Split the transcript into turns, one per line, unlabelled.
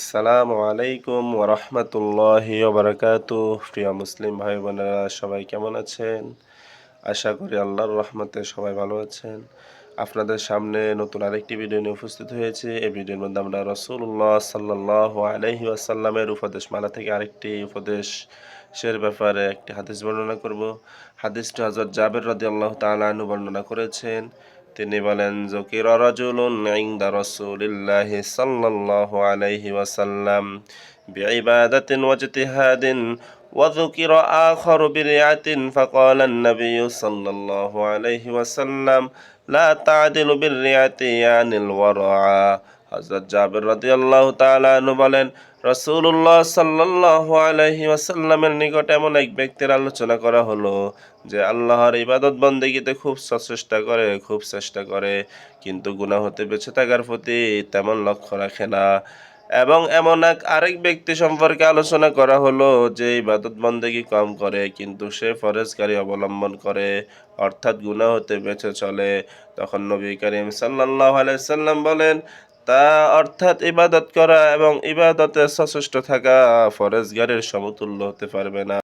আসসালামু আলাইকুম ওরহমতুল্লাহি ওবরাকাতুহ। প্রিয় মুসলিম ভাই বোনেরা সবাই কেমন আছেন? আশা করি আল্লাহর রহমতে সবাই ভালো আছেন। আপনাদের সামনে নতুন আরেকটি ভিডিও নিয়ে উপস্থিত হয়েছে। এই ভিডিওর মধ্যে আমরা রাসূলুল্লাহ সাল্লাল্লাহু আলাইহি ওয়াসাল্লামের উপদেশমালা থেকে আরেকটি উপদেশের ব্যাপারে একটি হাদিস বর্ণনা করব। হাদিসটি হযরত জাবের রাদিয়াল্লাহু তাআলা আনহু বর্ণনা করেছেন। তিনি বলেন, যুকিরা রাজুলুন ইনদা রাসূলিল্লাহি সাল্লাল্লাহু আলাইহি ওয়াসাল্লাম বিইবাদাতিন ওয়াজতিহাদিন وذكر آخر برعة فقال النبي صلى الله عليه وسلم لا تعدل بالرعة يعني الورع। হযরত জাবের রাদিয়াল্লাহু তাআলা আনহু বলেন, রাসূলুল্লাহ সাল্লাল্লাহু আলাইহি ওয়াসাল্লামের নিকট এমন এক ব্যক্তির আলোচনা করা হলো যে আল্লাহর ইবাদত বন্দেগীতে খুব চেষ্টা করে কিন্তু গুনাহ হতে বেঁচে থাকার প্রতি তেমন লক্ষ্য রাখে না। এবং এমন আরেক ব্যক্তি সম্পর্কে আলোচনা করা হলো যে ইবাদত বন্দেগী কম করে কিন্তু সে ফরজকারী অবলম্বন করে, অর্থাৎ গুনাহ হতে বেঁচে চলে। তখন নবী করিম সাল্লাল্লাহু আলাইহি সাল্লাম বলেন, তা অর্থাৎ ইবাদত করা এবং ইবাদতে সচেষ্ট থাকা ফরজগারের সমতুল্য হতে পারবে না।